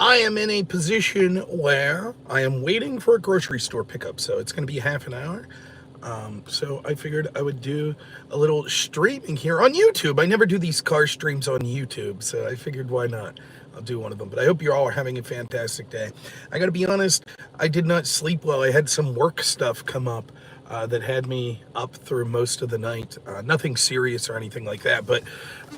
I am in a position where I am waiting for a grocery store pickup, so it's going to be half an hour. So I figured I would do a little streaming here on YouTube. I never do these car streams on YouTube, so I figured why not? I'll do one of them. But I hope you all are having a fantastic day. I got to be honest, I did not sleep well. I had some work stuff come up that had me up through most of the night. Nothing serious or anything like that, but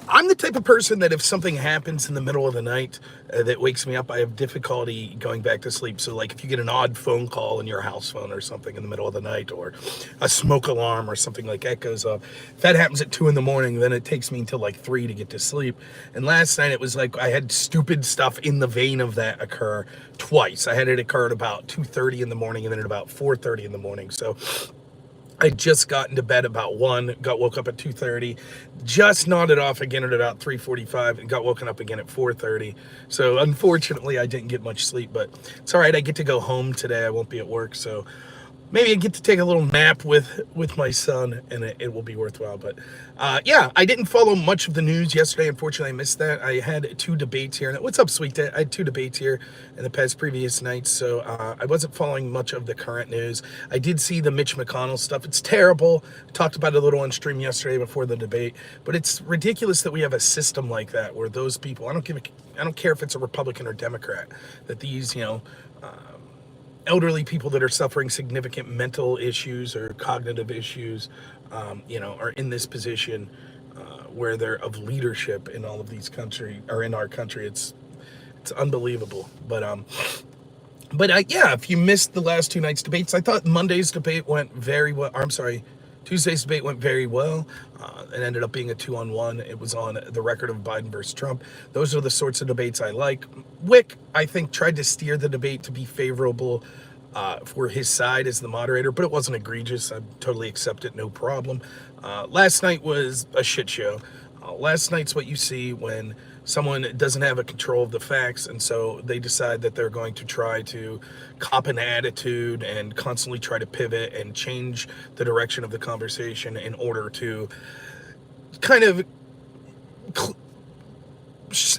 I'm the type of person that if something happens in the middle of the night that wakes me up, I have difficulty going back to sleep. So like if you get an odd phone call in your house phone or something in the middle of the night, or a smoke alarm or something like that goes off, if that happens at 2 a.m, then it takes me until like 3 to get to sleep. And last night it was like I had stupid stuff in the vein of that occur twice. I had it occur at about 2:30 in the morning and then at about 4:30 in the morning. So I just got into bed about 1, woke up at 2:30, just nodded off again at about 3:45, and got woken up again at 4:30. So unfortunately, I didn't get much sleep, but it's all right. I get to go home today. I won't be at work, so maybe I get to take a little nap with my son, and it will be worthwhile. But yeah, I didn't follow much of the news yesterday. Unfortunately, I missed that. I had 2 debates here. What's up, Sweet Dad? I had 2 debates here in the past previous nights, so I wasn't following much of the current news. I did see the Mitch McConnell stuff. It's terrible. I talked about it a little on stream yesterday before the debate, but it's ridiculous that we have a system like that where those people, I don't care if it's a Republican or Democrat, that these, elderly people that are suffering significant mental issues or cognitive issues, are in this position where they're of leadership in all of these country or in our country. It's unbelievable. But yeah, if you missed the last 2 nights' debates, I thought Monday's debate went very well. I'm sorry, Tuesday's debate went very well. It ended up being a 2-on-1. It was on the record of Biden versus Trump. Those are the sorts of debates I like. Wick, I think, tried to steer the debate to be favorable for his side as the moderator, but it wasn't egregious. I totally accept it, no problem. Last night was a shit show. Last night's what you see when someone doesn't have a control of the facts, and so they decide that they're going to try to cop an attitude and constantly try to pivot and change the direction of the conversation in order to kind of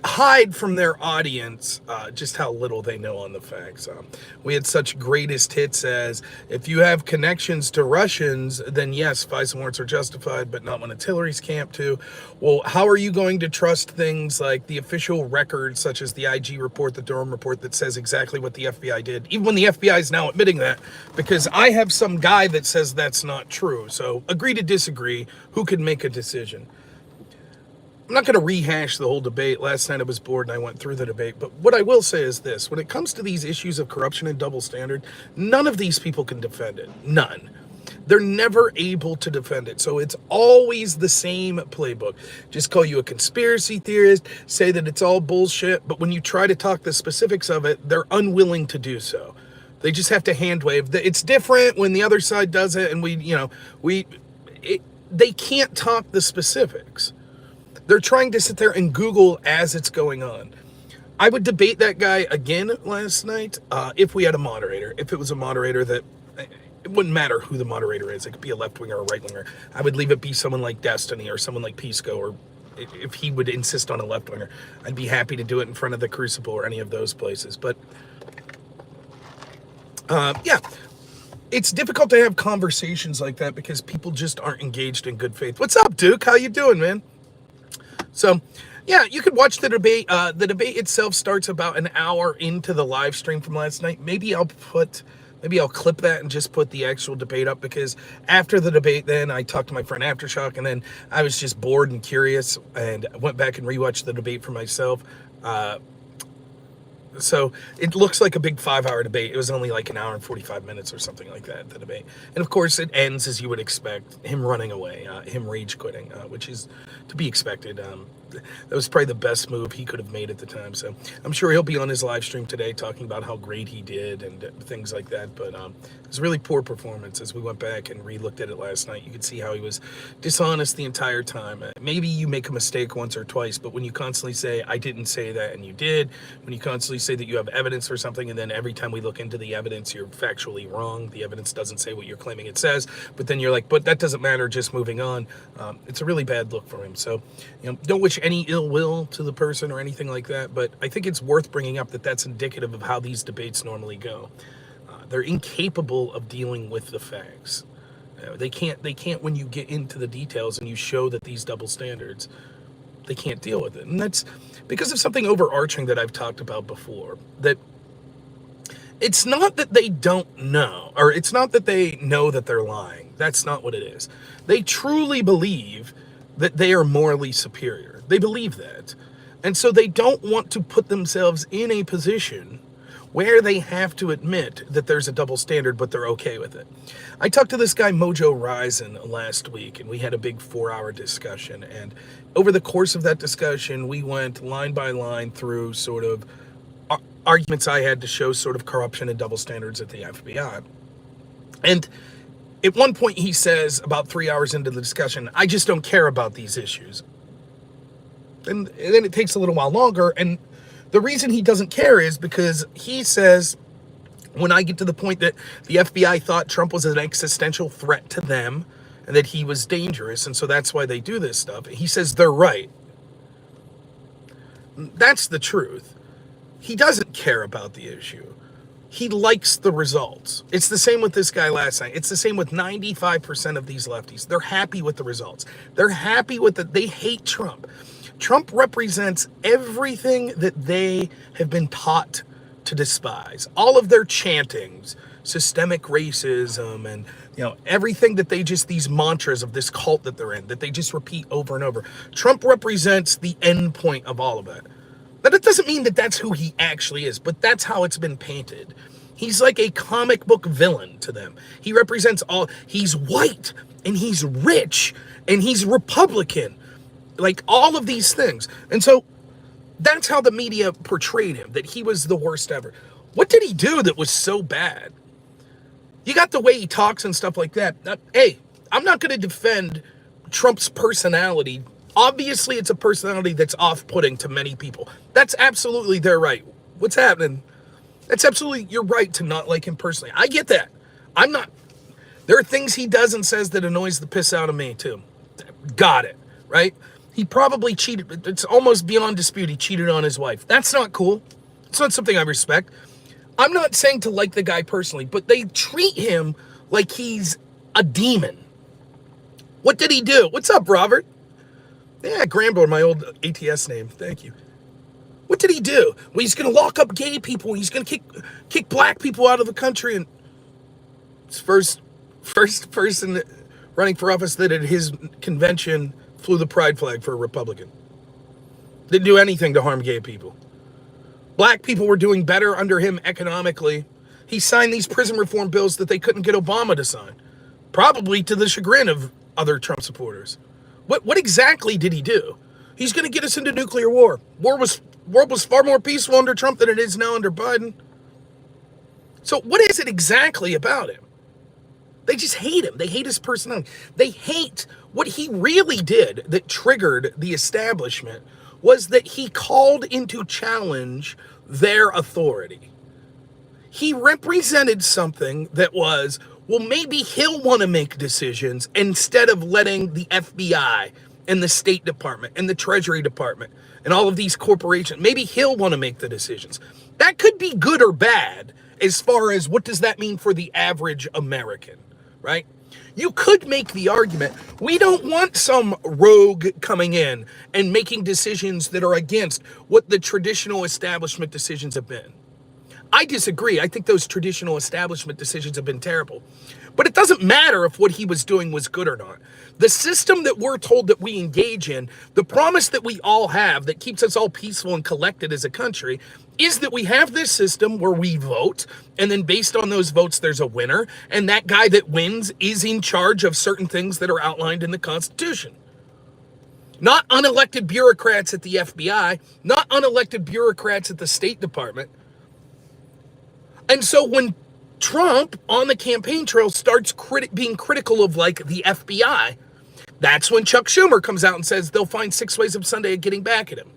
hide from their audience just how little they know on the facts. We had such greatest hits as, if you have connections to Russians, then yes, FISA warrants are justified, but not when it's Hillary's camp too. Well, how are you going to trust things like the official records, such as the IG report, the Durham report, that says exactly what the FBI did, even when the FBI is now admitting that? Because I have some guy that says that's not true. So agree to disagree. Who can make a decision? I'm not going to rehash the whole debate. Last night I was bored and I went through the debate. But what I will say is this. When it comes to these issues of corruption and double standard, none of these people can defend it. None. They're never able to defend it. So it's always the same playbook. Just call you a conspiracy theorist, say that it's all bullshit. But when you try to talk the specifics of it, they're unwilling to do so. They just have to hand wave. It's different when the other side does it, and they can't talk the specifics. They're trying to sit there and Google as it's going on. I would debate that guy again last night if we had a moderator. If it was a moderator that, it wouldn't matter who the moderator is. It could be a left-winger or a right-winger. I would leave it be someone like Destiny or someone like Pisco, or if he would insist on a left-winger, I'd be happy to do it in front of the Crucible or any of those places. But yeah, it's difficult to have conversations like that because people just aren't engaged in good faith. What's up, Duke? How you doing, man? So, yeah, you could watch the debate. The debate itself starts about an hour into the live stream from last night. Maybe I'll clip that and just put the actual debate up, because after the debate, then I talked to my friend Aftershock, and then I was just bored and curious and went back and rewatched the debate for myself. So it looks like a big 5-hour debate. It was only like an hour and 45 minutes or something like that, the debate. And of course it ends as you would expect, him running away, him rage quitting, which is to be expected. That was probably the best move he could have made at the time. So I'm sure he'll be on his live stream today talking about how great he did and things like that. But it was a really poor performance. As we went back and re-looked at it last night, you could see how he was dishonest the entire time. Maybe you make a mistake once or twice, but when you constantly say, I didn't say that, and you did, when you constantly say that you have evidence for something, and then every time we look into the evidence, you're factually wrong. The evidence doesn't say what you're claiming it says, but then you're like, but that doesn't matter, just moving on. It's a really bad look for him. So, don't wish wish any ill will to the person or anything like that, but I think it's worth bringing up that that's indicative of how these debates normally go. They're incapable of dealing with the facts. They can't when you get into the details and you show that these double standards, they can't deal with it. And that's because of something overarching that I've talked about before, that it's not that they don't know, or it's not that they know that they're lying. That's not what it is. They truly believe that they are morally superior. They believe that. And so they don't want to put themselves in a position where they have to admit that there's a double standard, but they're okay with it. I talked to this guy, Mojo Risen, last week, and we had a big 4-hour discussion. And over the course of that discussion, we went line by line through sort of arguments I had to show sort of corruption and double standards at the FBI. And at one point he says, about 3 hours into the discussion, I just don't care about these issues. And then it takes a little while longer, and the reason he doesn't care is because he says, when I get to the point that the FBI thought Trump was an existential threat to them and that he was dangerous, and so that's why they do this stuff, he says they're right. That's the truth. He doesn't care about the issue. He likes the results. It's the same with this guy last night. It's the same with 95% of these lefties. They're happy with the results. They're happy with it. They hate Trump. Trump represents everything that they have been taught to despise. All of their chantings, systemic racism, and everything that they just, these mantras of this cult that they're in, that they just repeat over and over. Trump represents the end point of all of it. But it doesn't mean that that's who he actually is, but that's how it's been painted. He's like a comic book villain to them. He represents he's white, and he's rich, and he's Republican. Like all of these things. And so that's how the media portrayed him, that he was the worst ever. What did he do that was so bad? You got the way he talks and stuff like that. Hey, I'm not going to defend Trump's personality. Obviously, it's a personality that's off-putting to many people. That's absolutely their right. What's happening? That's absolutely your right to not like him personally. I get that. There are things he does and says that annoys the piss out of me, too. Got it, right? He probably cheated. It's almost beyond dispute. He cheated on his wife. That's not cool. It's not something I respect. I'm not saying to like the guy personally, but they treat him like he's a demon. What did he do? What's up, Robert? Yeah, Grambler, my old ATS name. Thank you. What did he do? Well, he's going to lock up gay people. He's going to kick black people out of the country. And it's first person running for office that at his convention flew the pride flag for a Republican. Didn't do anything to harm gay people. Black people were doing better under him economically. He signed these prison reform bills that they couldn't get Obama to sign, probably to the chagrin of other Trump supporters. What exactly did he do? He's going to get us into nuclear war. World was far more peaceful under Trump than it is now under Biden. So what is it exactly about him? They just hate him. They hate his personality. They hate what he really did that triggered the establishment was that he called into challenge their authority. He represented something that was, well, maybe he'll want to make decisions instead of letting the FBI and the State Department and the Treasury Department and all of these corporations, maybe he'll want to make the decisions. That could be good or bad as far as what does that mean for the average American, right? You could make the argument, we don't want some rogue coming in and making decisions that are against what the traditional establishment decisions have been. I disagree. I think those traditional establishment decisions have been terrible. But it doesn't matter if what he was doing was good or not. The system that we're told that we engage in, the promise that we all have that keeps us all peaceful and collected as a country, is that we have this system where we vote, and then based on those votes, there's a winner, and that guy that wins is in charge of certain things that are outlined in the Constitution. Not unelected bureaucrats at the FBI, not unelected bureaucrats at the State Department. And so when Trump on the campaign trail starts being critical of like the FBI, that's when Chuck Schumer comes out and says they'll find 6 ways of Sunday of getting back at him.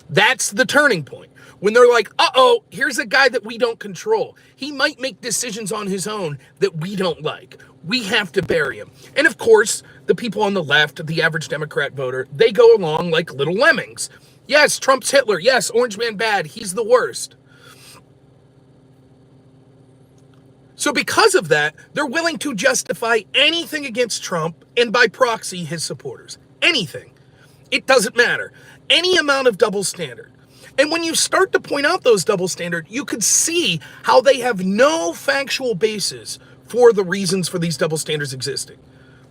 That's the turning point. when they're like, uh-oh, here's a guy that we don't control. He might make decisions on his own that we don't like. We have to bury him. And of course, the people on the left, the average Democrat voter, they go along like little lemmings. Yes, Trump's Hitler. Yes, Orange Man bad. He's the worst. So because of that, they're willing to justify anything against Trump and by proxy his supporters. Anything. It doesn't matter. Any amount of double standard. And when you start to point out those double standards, you could see how they have no factual basis for the reasons for these double standards existing.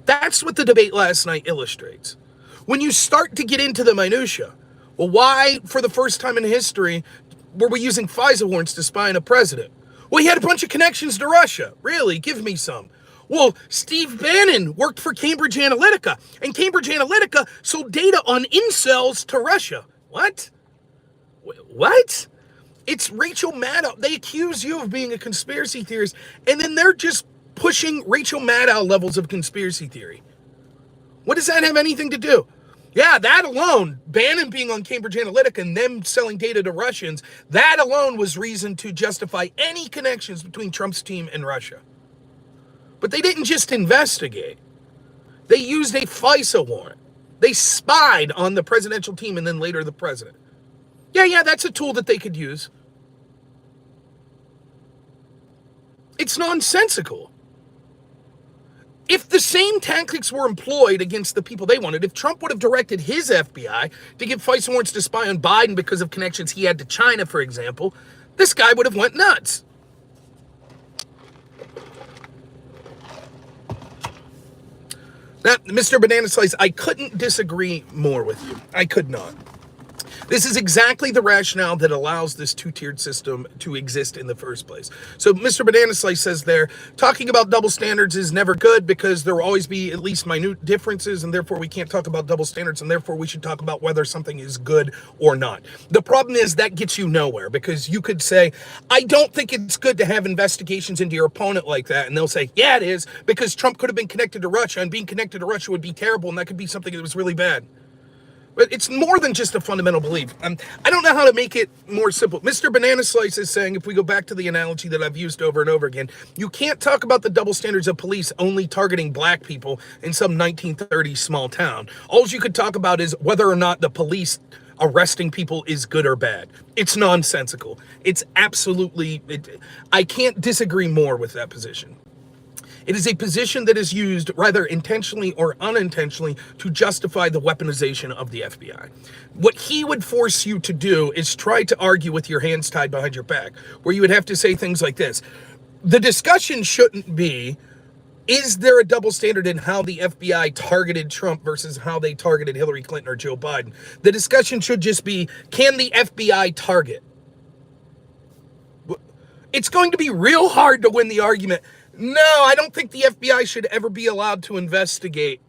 That's what the debate last night illustrates. When you start to get into the minutia, well, why, for the first time in history, were we using FISA warrants to spy on a president? Well, he had a bunch of connections to Russia. Really? Give me some. Well, Steve Bannon worked for Cambridge Analytica, and Cambridge Analytica sold data on incels to Russia. What? What? It's Rachel Maddow. They accuse you of being a conspiracy theorist, and then they're just pushing Rachel Maddow levels of conspiracy theory. What does that have anything to do? Yeah, that alone, Bannon being on Cambridge Analytica and them selling data to Russians, that alone was reason to justify any connections between Trump's team and Russia. But they didn't just investigate. They used a FISA warrant. They spied on the presidential team and then later the president. Yeah, that's a tool that they could use. It's nonsensical. If the same tactics were employed against the people they wanted, if Trump would have directed his FBI to give FISA warrants to spy on Biden because of connections he had to China, for example, this guy would have went nuts. Now, Mr. Banana Slice, I couldn't disagree more with you. I could not. This is exactly the rationale that allows this two-tiered system to exist in the first place. So Mr. Banana Slice says there, talking about double standards is never good because there will always be at least minute differences, and therefore we can't talk about double standards, and therefore we should talk about whether something is good or not. The problem is that gets you nowhere, because you could say, I don't think it's good to have investigations into your opponent like that, and they'll say, yeah, it is, because Trump could have been connected to Russia, and being connected to Russia would be terrible, and that could be something that was really bad. But it's more than just a fundamental belief. I don't know how to make it more simple. Mr. Banana Slice is saying, if we go back to the analogy that I've used over and over again, you can't talk about the double standards of police only targeting black people in some 1930s small town. All you could talk about is whether or not the police arresting people is good or bad. It's nonsensical. It's absolutely, I can't disagree more with that position. It is a position that is used, rather intentionally or unintentionally, to justify the weaponization of the FBI. What he would force you to do is try to argue with your hands tied behind your back, where you would have to say things like this. The discussion shouldn't be, is there a double standard in how the FBI targeted Trump versus how they targeted Hillary Clinton or Joe Biden? The discussion should just be, can the FBI target? It's going to be real hard to win the argument. No, I don't think the FBI should ever be allowed to investigate.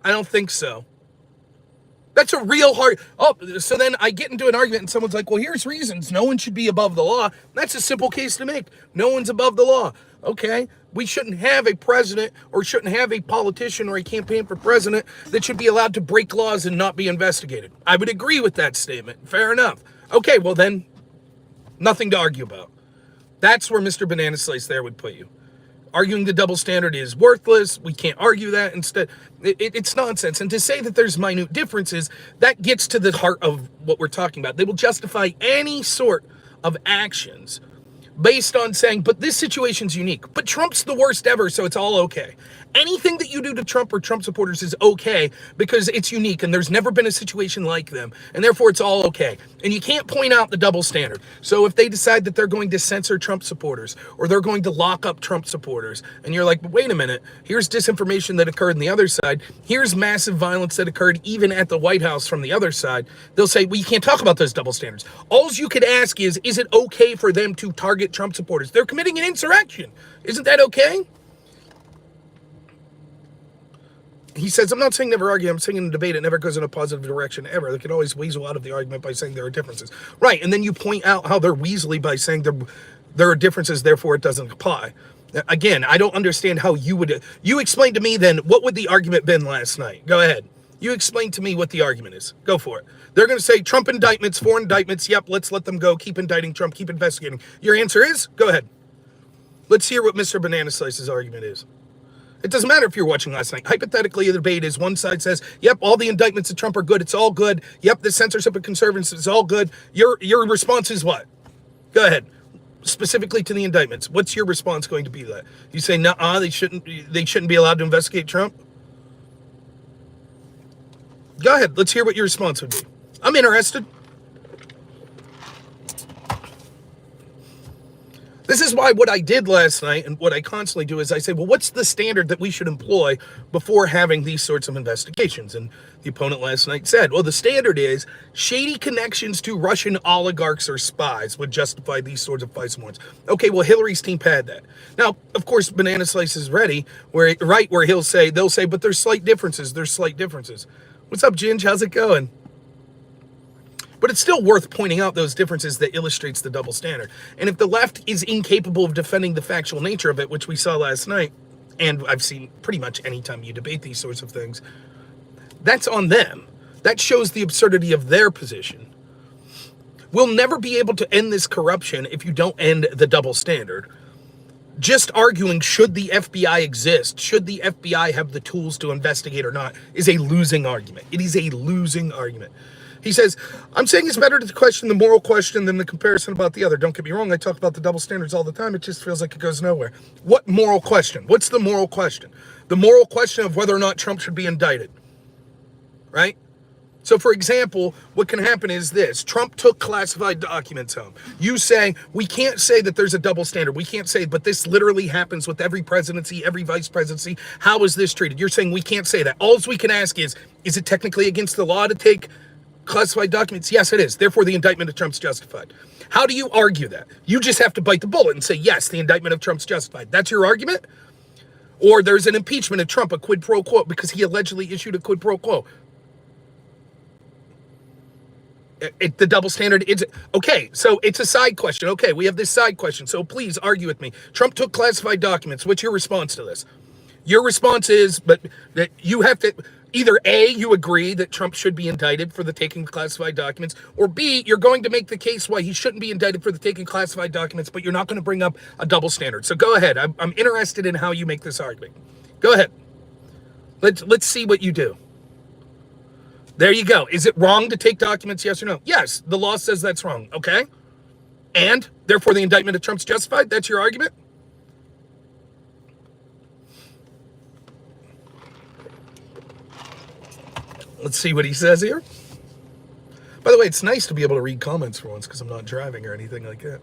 I don't think so. That's a real hard... Oh, so then I get into an argument and someone's like, well, here's reasons. No one should be above the law. That's a simple case to make. No one's above the law. Okay, we shouldn't have a president or shouldn't have a politician or a campaign for president that should be allowed to break laws and not be investigated. I would agree with that statement. Fair enough. Okay, well then, nothing to argue about. That's where Mr. Banana Slice there would put you. Arguing the double standard is worthless. We can't argue that. Instead, it's nonsense. And to say that there's minute differences, that gets to the heart of what we're talking about. They will justify any sort of actions based on saying, but this situation's unique. But Trump's the worst ever, so it's all okay. Anything that you do to Trump or Trump supporters is okay because it's unique and there's never been a situation like them, and therefore it's all okay. And you can't point out the double standard. So if they decide that they're going to censor Trump supporters or they're going to lock up Trump supporters, and you're like, but wait a minute, here's disinformation that occurred on the other side, here's massive violence that occurred even at the White House from the other side, they'll say, well, you can't talk about those double standards. All you could ask is it okay for them to target Trump supporters? They're committing an insurrection. Isn't that okay? He says, I'm not saying never argue, I'm saying in a debate it never goes in a positive direction ever. They can always weasel out of the argument by saying there are differences. Right, and then you point out how they're weaselly by saying there are differences, therefore it doesn't apply. Again, I don't understand how you would... You explained to me then, what would the argument been last night? Go ahead. You explain to me what the argument is. Go for it. They're going to say Trump indictments, 4 indictments. Yep, let's let them go. Keep indicting Trump. Keep investigating. Your answer is? Go ahead. Let's hear what Mr. Banana Slice's argument is. It doesn't matter if you're watching last night. Hypothetically, the debate is one side says, yep, all the indictments of Trump are good. It's all good. Yep, the censorship of conservatives is all good. Your response is what? Go ahead. Specifically to the indictments. What's your response going to be to that? You say, nah, they shouldn't be allowed to investigate Trump? Go ahead. Let's hear what your response would be. I'm interested. This is why what I did last night and what I constantly do is I say, well, what's the standard that we should employ before having these sorts of investigations? And the opponent last night said, well, the standard is shady connections to Russian oligarchs or spies would justify these sorts of FISA warrants. Okay, well, Hillary's team had that. Now, of course, Banana Slice is ready, where they'll say, but there's slight differences. There's slight differences. What's up, Ginge? How's it going? But it's still worth pointing out those differences that illustrates the double standard. And if the left is incapable of defending the factual nature of it, which we saw last night, and I've seen pretty much any time you debate these sorts of things, that's on them. That shows the absurdity of their position. We'll never be able to end this corruption if you don't end the double standard. Just arguing should the FBI exist, should the FBI have the tools to investigate or not, is a losing argument. It is a losing argument. He says, I'm saying it's better to question the moral question than the comparison about the other. Don't get me wrong, I talk about the double standards all the time. It just feels like it goes nowhere. What moral question? What's the moral question? The moral question of whether or not Trump should be indicted, right? So, for example, what can happen is this. Trump took classified documents home. You say, we can't say that there's a double standard. We can't say, but this literally happens with every presidency, every vice presidency. How is this treated? You're saying we can't say that. All we can ask is it technically against the law to take classified documents? Yes, it is. Therefore, the indictment of Trump's justified. How do you argue that? You just have to bite the bullet and say, yes, the indictment of Trump's justified. That's your argument? Or there's an impeachment of Trump, a quid pro quo, because he allegedly issued a quid pro quo. The double standard is, okay, so it's a side question. Okay, we have this side question, so please argue with me. Trump took classified documents. What's your response to this? Your response is, but that you have to, either A, you agree that Trump should be indicted for the taking of classified documents, or B, you're going to make the case why he shouldn't be indicted for the taking of classified documents, but you're not going to bring up a double standard. So go ahead. I'm interested in how you make this argument. Go ahead. Let's see what you do. There you go. Is it wrong to take documents, yes or no? Yes, the law says that's wrong, okay? And, therefore, the indictment of Trump's justified? That's your argument? Let's see what he says here. By the way, it's nice to be able to read comments for once because I'm not driving or anything like that.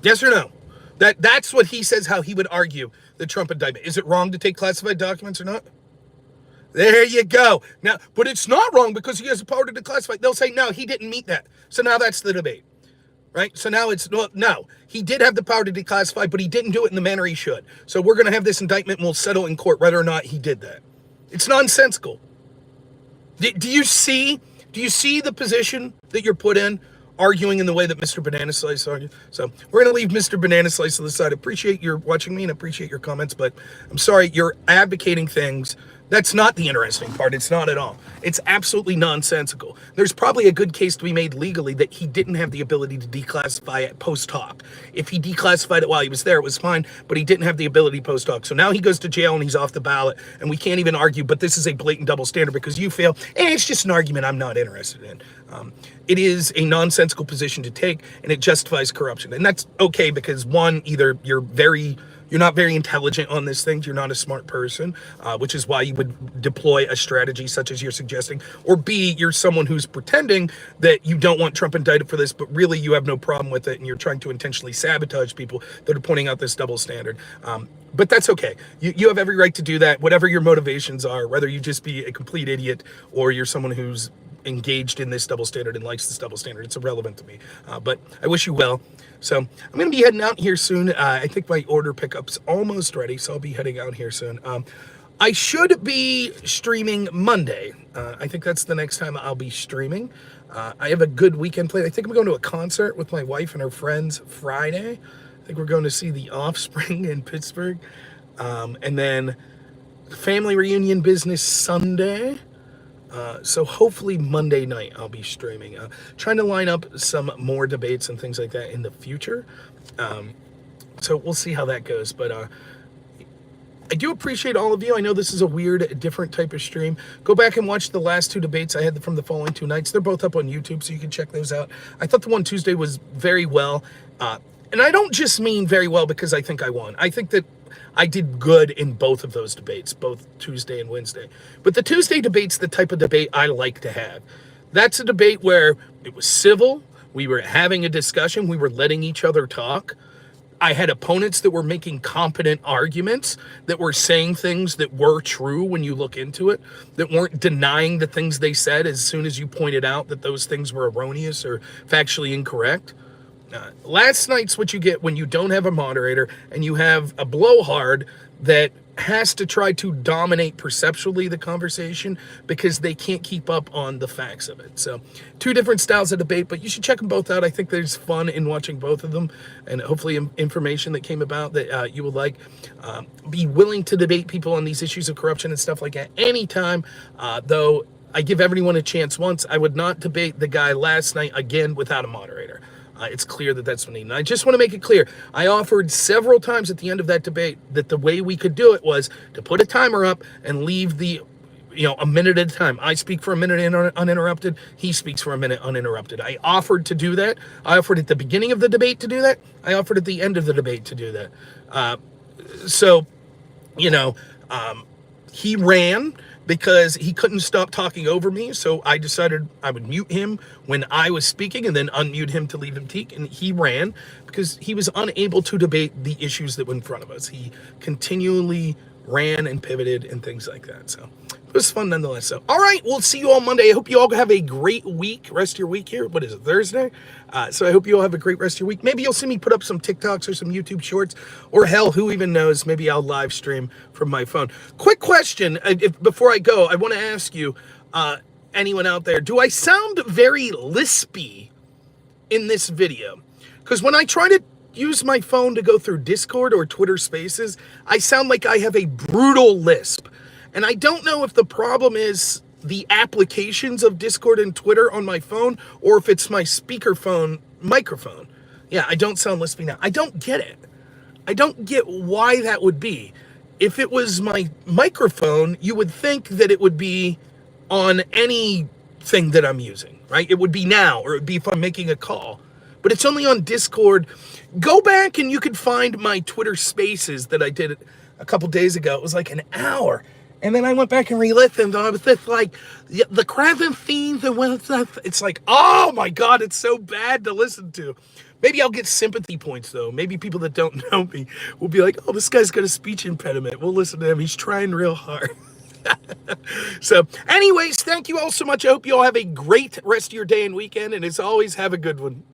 Yes or no? That's what he says, how he would argue the Trump indictment. Is it wrong to take classified documents or not? There you go. Now, but it's not wrong because he has the power to declassify. They'll say, no, he didn't meet that. So now that's the debate, right? So now it's, no, he did have the power to declassify, but he didn't do it in the manner he should. So we're going to have this indictment and we'll settle in court whether or not he did that. It's nonsensical. Do you see the position that you're put in, arguing in the way that Mr. Banana Slice argued? So we're going to leave Mr. Banana Slice to the side. Appreciate your watching me and appreciate your comments, but I'm sorry, you're advocating things. That's not the interesting part. It's not at all. It's absolutely nonsensical. There's probably a good case to be made legally that he didn't have the ability to declassify it post hoc. If he declassified it while he was there, it was fine, but he didn't have the ability post hoc. So now he goes to jail and he's off the ballot, and we can't even argue, but this is a blatant double standard because you fail. And it's just an argument I'm not interested in. It is a nonsensical position to take, and it justifies corruption. And that's okay because, one, either you're not very intelligent on this thing, you're not a smart person, which is why you would deploy a strategy such as you're suggesting, or B, you're someone who's pretending that you don't want Trump indicted for this, but really you have no problem with it, and you're trying to intentionally sabotage people that are pointing out this double standard. But that's okay. You have every right to do that, whatever your motivations are, whether you just be a complete idiot or you're someone who's engaged in this double standard and likes this double standard. It's irrelevant to me, but I wish you well. So I'm going to be heading out here soon. I think my order pickup's almost ready, so I'll be heading out here soon. I should be streaming Monday. I think that's the next time I'll be streaming. I have a good weekend planned. I think I'm going to a concert with my wife and her friends Friday. I think we're going to see The Offspring in Pittsburgh. And then family reunion business Sunday. So hopefully Monday night I'll be streaming. Trying to line up some more debates and things like that in the future. So we'll see how that goes. But I do appreciate all of you. I know this is a weird, different type of stream. Go back and watch the last two debates I had from the following 2 nights. They're both up on YouTube, so you can check those out. I thought the one Tuesday was very well. And I don't just mean very well because I think I won. I think that I did good in both of those debates, both Tuesday and Wednesday. But the Tuesday debate's the type of debate I like to have. That's a debate where it was civil. We were having a discussion. We were letting each other talk. I had opponents that were making competent arguments, that were saying things that were true when you look into it, that weren't denying the things they said as soon as you pointed out that those things were erroneous or factually incorrect. Last night's what you get when you don't have a moderator and you have a blowhard that has to try to dominate perceptually the conversation because they can't keep up on the facts of it. So 2 different styles of debate, but you should check them both out. I think there's fun in watching both of them, and hopefully information that came about that you will like. Be willing to debate people on these issues of corruption and stuff like that anytime, though I give everyone a chance once. I would not debate the guy last night again without a moderator. It's clear that that's what I need. And I just want to make it clear, I offered several times at the end of that debate that the way we could do it was to put a timer up and leave the, a minute at a time. I speak for a minute uninterrupted. He speaks for a minute uninterrupted. I offered to do that. I offered at the beginning of the debate to do that. I offered at the end of the debate to do that. So, he ran because he couldn't stop talking over me, so I decided I would mute him when I was speaking and then unmute him to leave him speak, and he ran because he was unable to debate the issues that were in front of us. He continually ran and pivoted and things like that, so it was fun nonetheless. So, all right, we'll see you all Monday. I hope you all have a great week, rest of your week here. What is it, Thursday? So I hope you all have a great rest of your week. Maybe you'll see me put up some TikToks or some YouTube shorts, or hell, who even knows, maybe I'll live stream from my phone. Quick question, before I go, I want to ask you, anyone out there, do I sound very lispy in this video? Because when I try to use my phone to go through Discord or Twitter Spaces, I sound like I have a brutal lisp. And I don't know if the problem is the applications of Discord and Twitter on my phone, or if it's my speakerphone microphone. Yeah, I don't sound lispy now. I don't get it. I don't get why that would be. If it was my microphone, you would think that it would be on anything that I'm using, right? It would be now, or it would be if I'm making a call. But it's only on Discord. Go back and you can find my Twitter Spaces that I did a couple days ago. It was like an hour. And then I went back and relit them, and I was just like, the craven themes and when it's like, oh my God, it's so bad to listen to. Maybe I'll get sympathy points, though. Maybe people that don't know me will be like, oh, this guy's got a speech impediment. We'll listen to him. He's trying real hard. So, anyways, thank you all so much. I hope you all have a great rest of your day and weekend. And as always, have a good one.